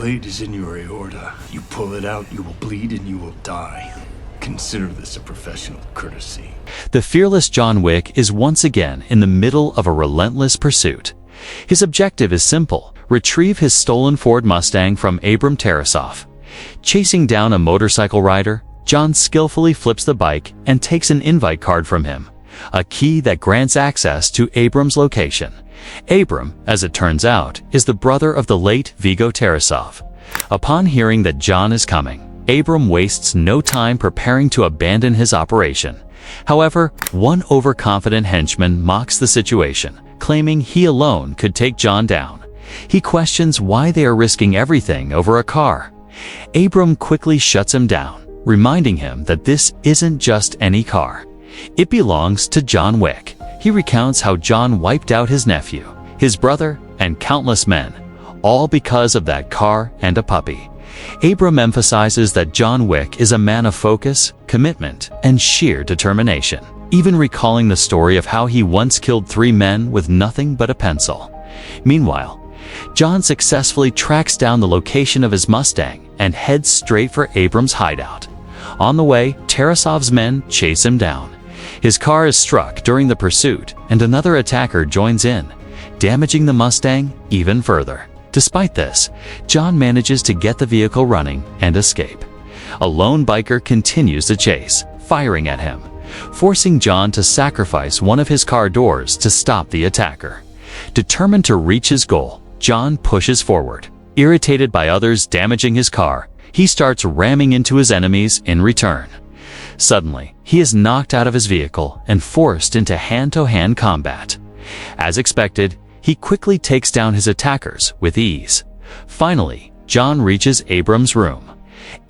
blade is in your aorta. You pull it out, you will bleed and you will die. Consider this a professional courtesy. The fearless John Wick is once again in the middle of a relentless pursuit. His objective is simple: retrieve his stolen Ford Mustang from Abram Tarasov. Chasing down a motorcycle rider, John skillfully flips the bike and takes an invite card from him, a key that grants access to Abram's location. Abram, as it turns out, is the brother of the late Vigo Tarasov. Upon hearing that John is coming, Abram wastes no time preparing to abandon his operation. However, one overconfident henchman mocks the situation, claiming he alone could take John down. He questions why they are risking everything over a car. Abram quickly shuts him down, reminding him that this isn't just any car. It belongs to John Wick. He recounts how John wiped out his nephew, his brother, and countless men, all because of that car and a puppy. Abram emphasizes that John Wick is a man of focus, commitment, and sheer determination, even recalling the story of how he once killed 3 men with nothing but a pencil. Meanwhile, John successfully tracks down the location of his Mustang and heads straight for Abram's hideout. On the way, Tarasov's men chase him down. His car is struck during the pursuit, and another attacker joins in, damaging the Mustang even further. Despite this, John manages to get the vehicle running and escape. A lone biker continues the chase, firing at him, forcing John to sacrifice one of his car doors to stop the attacker. Determined to reach his goal, John pushes forward. Irritated by others damaging his car, he starts ramming into his enemies in return. Suddenly, he is knocked out of his vehicle and forced into hand-to-hand combat. As expected, he quickly takes down his attackers with ease. Finally, John reaches Abram's room.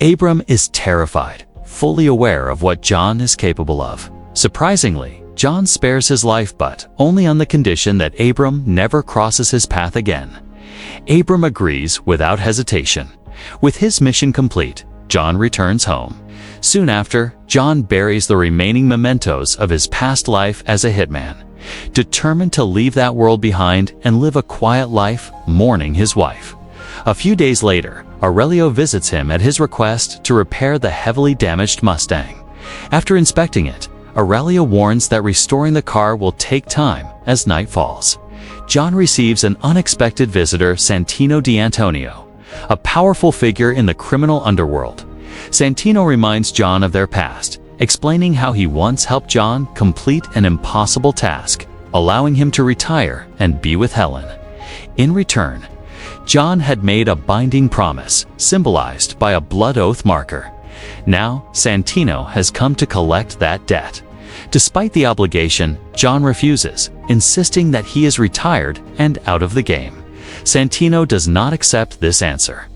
Abram is terrified, fully aware of what John is capable of. Surprisingly, John spares his life, but only on the condition that Abram never crosses his path again. Abram agrees without hesitation. With his mission complete, John returns home. Soon after, John buries the remaining mementos of his past life as a hitman, determined to leave that world behind and live a quiet life, mourning his wife. A few days later, Aurelio visits him at his request to repair the heavily damaged Mustang. After inspecting it, Aurelio warns that restoring the car will take time as night falls. John receives an unexpected visitor, Santino D'Antonio, a powerful figure in the criminal underworld. Santino reminds John of their past, explaining how he once helped John complete an impossible task, allowing him to retire and be with Helen. In return, John had made a binding promise, symbolized by a blood oath marker. Now, Santino has come to collect that debt. Despite the obligation, John refuses, insisting that he is retired and out of the game. Santino does not accept this answer.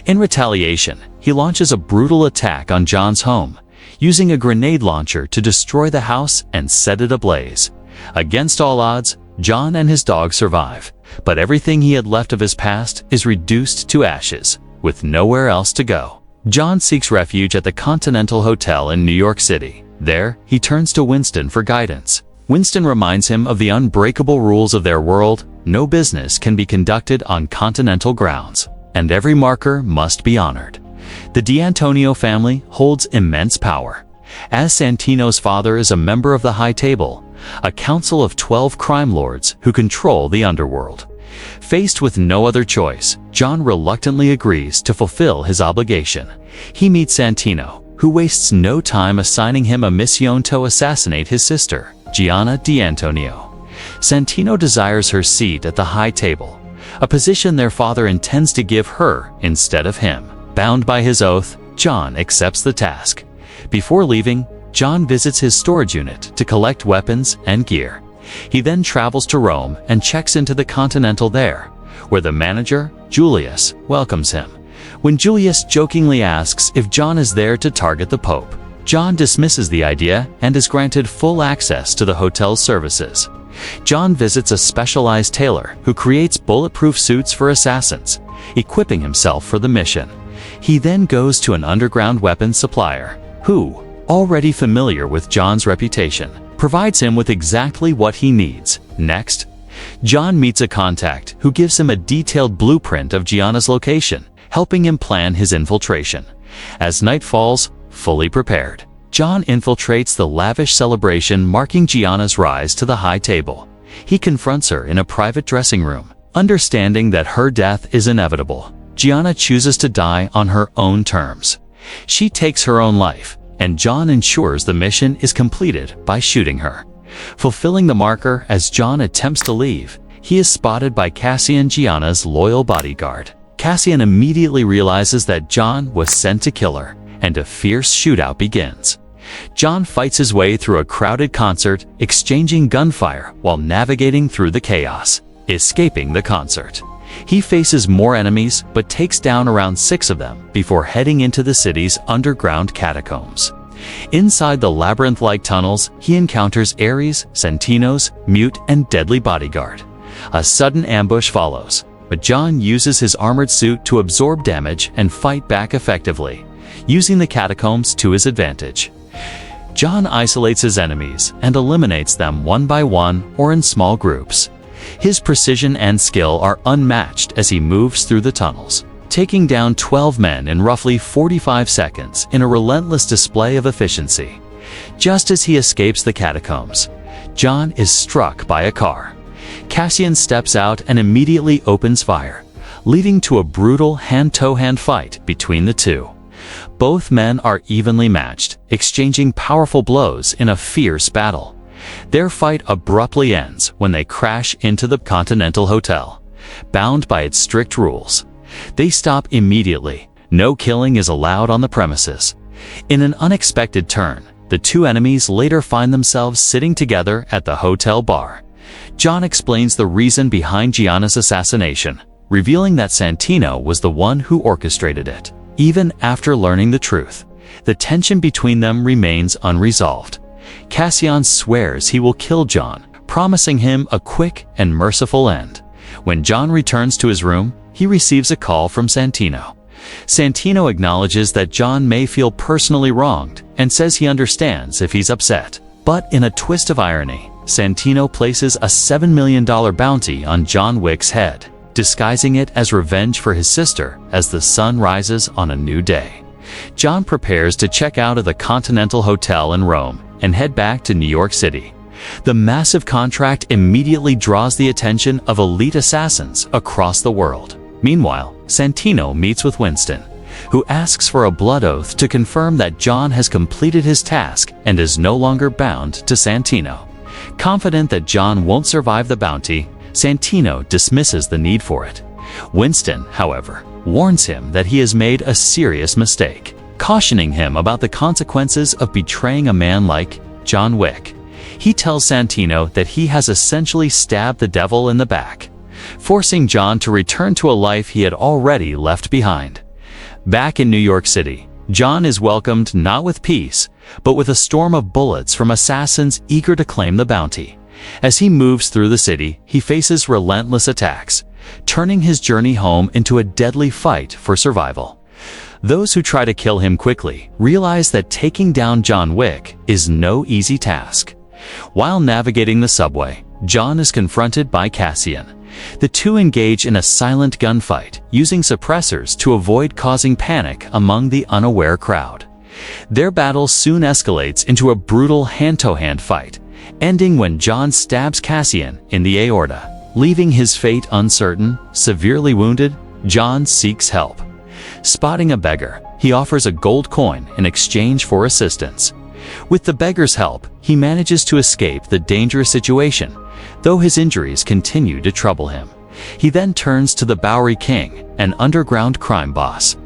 In retaliation, he launches a brutal attack on John's home, using a grenade launcher to destroy the house and set it ablaze. Against all odds, John and his dog survive, but everything he had left of his past is reduced to ashes, with nowhere else to go. John seeks refuge at the Continental Hotel in New York City. There, he turns to Winston for guidance. Winston reminds him of the unbreakable rules of their world: no business can be conducted on continental grounds, and every marker must be honored. The D'Antonio family holds immense power. As Santino's father is a member of the High Table, a council of 12 crime lords who control the underworld. Faced with no other choice, John reluctantly agrees to fulfill his obligation. He meets Santino, who wastes no time assigning him a mission to assassinate his sister, Gianna D'Antonio. Santino desires her seat at the High Table, a position their father intends to give her instead of him. Bound by his oath, John accepts the task. Before leaving, John visits his storage unit to collect weapons and gear. He then travels to Rome and checks into the Continental there, where the manager, Julius, welcomes him. When Julius jokingly asks if John is there to target the Pope, John dismisses the idea and is granted full access to the hotel's services. John visits a specialized tailor who creates bulletproof suits for assassins, equipping himself for the mission. He then goes to an underground weapons supplier, who, already familiar with John's reputation, provides him with exactly what he needs. Next, John meets a contact who gives him a detailed blueprint of Gianna's location, helping him plan his infiltration. As night falls, fully prepared, John infiltrates the lavish celebration marking Gianna's rise to the high table. He confronts her in a private dressing room. Understanding that her death is inevitable, Gianna chooses to die on her own terms. She takes her own life, and John ensures the mission is completed by shooting her. Fulfilling the marker as John attempts to leave, he is spotted by Cassian, Gianna's loyal bodyguard. Cassian immediately realizes that John was sent to kill her, and a fierce shootout begins. John fights his way through a crowded concert, exchanging gunfire while navigating through the chaos, escaping the concert. He faces more enemies but takes down around 6 of them before heading into the city's underground catacombs. Inside the labyrinth-like tunnels, he encounters Ares, Santino's mute and deadly bodyguard. A sudden ambush follows, but John uses his armored suit to absorb damage and fight back effectively, using the catacombs to his advantage. John isolates his enemies and eliminates them one by one or in small groups. His precision and skill are unmatched as he moves through the tunnels, taking down 12 men in roughly 45 seconds in a relentless display of efficiency. Just as he escapes the catacombs, John is struck by a car. Cassian steps out and immediately opens fire, leading to a brutal hand-to-hand fight between the two. Both men are evenly matched, exchanging powerful blows in a fierce battle. Their fight abruptly ends when they crash into the Continental Hotel, bound by its strict rules. They stop immediately. No killing is allowed on the premises. In an unexpected turn, the two enemies later find themselves sitting together at the hotel bar. John explains the reason behind Gianna's assassination, revealing that Santino was the one who orchestrated it. Even after learning the truth, the tension between them remains unresolved. Cassian swears he will kill John, promising him a quick and merciful end. When John returns to his room, he receives a call from Santino. Santino acknowledges that John may feel personally wronged and says he understands if he's upset. But in a twist of irony, Santino places a $7 million bounty on John Wick's head, disguising it as revenge for his sister as the sun rises on a new day. John prepares to check out of the Continental Hotel in Rome and head back to New York City. The massive contract immediately draws the attention of elite assassins across the world. Meanwhile, Santino meets with Winston, who asks for a blood oath to confirm that John has completed his task and is no longer bound to Santino. Confident that John won't survive the bounty, Santino dismisses the need for it. Winston, however, warns him that he has made a serious mistake, cautioning him about the consequences of betraying a man like John Wick. He tells Santino that he has essentially stabbed the devil in the back, forcing John to return to a life he had already left behind. Back in New York City, John is welcomed not with peace, but with a storm of bullets from assassins eager to claim the bounty. As he moves through the city, he faces relentless attacks, turning his journey home into a deadly fight for survival. Those who try to kill him quickly realize that taking down John Wick is no easy task. While navigating the subway, John is confronted by Cassian. The two engage in a silent gunfight, using suppressors to avoid causing panic among the unaware crowd. Their battle soon escalates into a brutal hand-to-hand fight, ending when John stabs Cassian in the aorta. Leaving his fate uncertain, severely wounded, John seeks help. Spotting a beggar, he offers a gold coin in exchange for assistance. With the beggar's help, he manages to escape the dangerous situation, though his injuries continue to trouble him. He then turns to the Bowery King, an underground crime boss.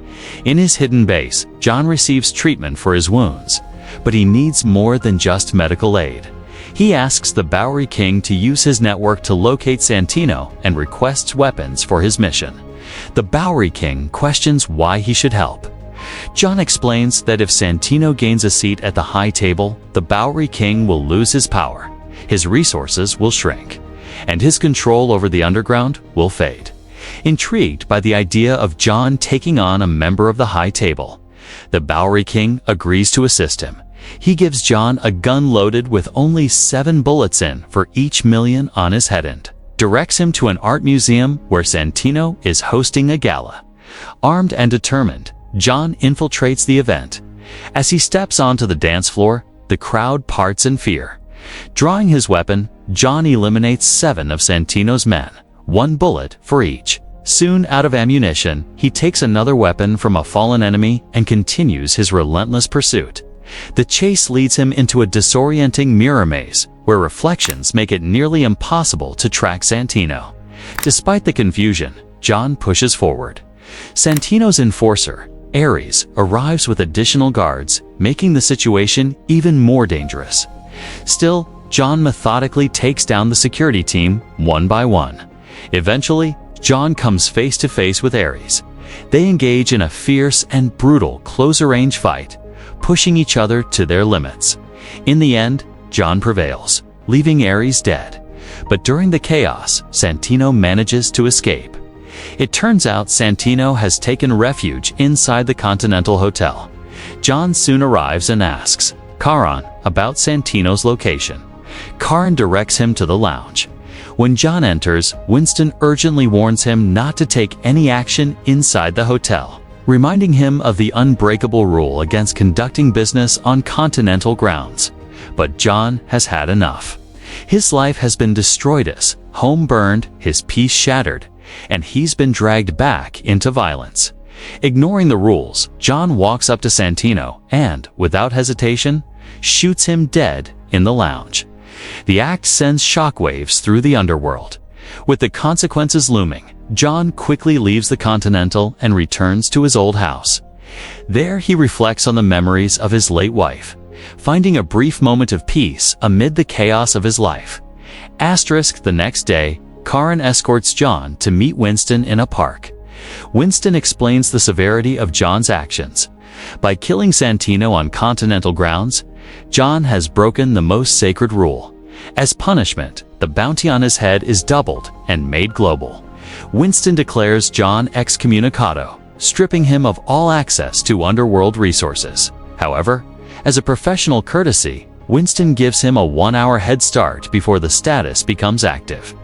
In his hidden base, John receives treatment for his wounds, but he needs more than just medical aid. He asks the Bowery King to use his network to locate Santino and requests weapons for his mission. The Bowery King questions why he should help. John explains that if Santino gains a seat at the high table, the Bowery King will lose his power, his resources will shrink, and his control over the underground will fade. Intrigued by the idea of John taking on a member of the high table, the Bowery King agrees to assist him. He gives John a gun loaded with only 7 bullets in for each million on his head and directs him to an art museum where Santino is hosting a gala. Armed and determined, John infiltrates the event. As he steps onto the dance floor, the crowd parts in fear. Drawing his weapon, John eliminates 7 of Santino's men, 1 bullet for each. Soon out of ammunition, he takes another weapon from a fallen enemy and continues his relentless pursuit. The chase leads him into a disorienting mirror maze, where reflections make it nearly impossible to track Santino. Despite the confusion, John pushes forward. Santino's enforcer, Ares, arrives with additional guards, making the situation even more dangerous. Still, John methodically takes down the security team one by one. Eventually, John comes face to face with Ares. They engage in a fierce and brutal close-range fight, pushing each other to their limits. In the end, John prevails, leaving Ares dead. But during the chaos, Santino manages to escape. It turns out Santino has taken refuge inside the Continental Hotel. John soon arrives and asks Karan about Santino's location. Karan directs him to the lounge. When John enters, Winston urgently warns him not to take any action inside the hotel, reminding him of the unbreakable rule against conducting business on Continental grounds. But John has had enough. His life has been destroyed, his home burned, his peace shattered, and he's been dragged back into violence. Ignoring the rules, John walks up to Santino and, without hesitation, shoots him dead in the lounge. The act sends shockwaves through the underworld. With the consequences looming, John quickly leaves the Continental and returns to his old house. There he reflects on the memories of his late wife, finding a brief moment of peace amid the chaos of his life. The next day, Karan escorts John to meet Winston in a park. Winston explains the severity of John's actions. By killing Santino on Continental grounds, John has broken the most sacred rule. As punishment, the bounty on his head is doubled and made global. Winston declares John excommunicado, stripping him of all access to underworld resources. However, as a professional courtesy, Winston gives him a 1-hour head start before the status becomes active.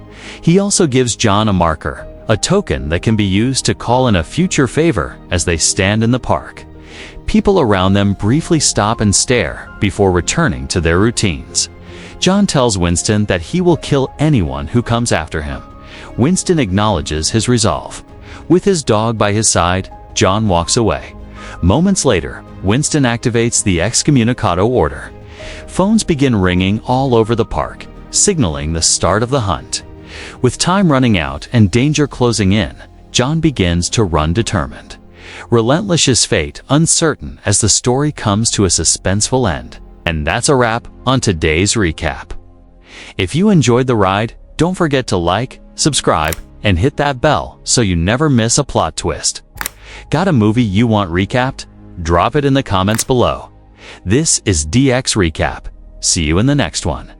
He also gives John a marker, a token that can be used to call in a future favor as they stand in the park. People around them briefly stop and stare before returning to their routines. John tells Winston that he will kill anyone who comes after him. Winston acknowledges his resolve. With his dog by his side, John walks away. Moments later, Winston activates the excommunicado order. Phones begin ringing all over the park, signaling the start of the hunt. With time running out and danger closing in, John begins to run determined. Relentless is fate, uncertain as the story comes to a suspenseful end. And that's a wrap on today's recap. If you enjoyed the ride, don't forget to like, subscribe, and hit that bell so you never miss a plot twist. Got a movie you want recapped? Drop it in the comments below. This is DX Recap. See you in the next one.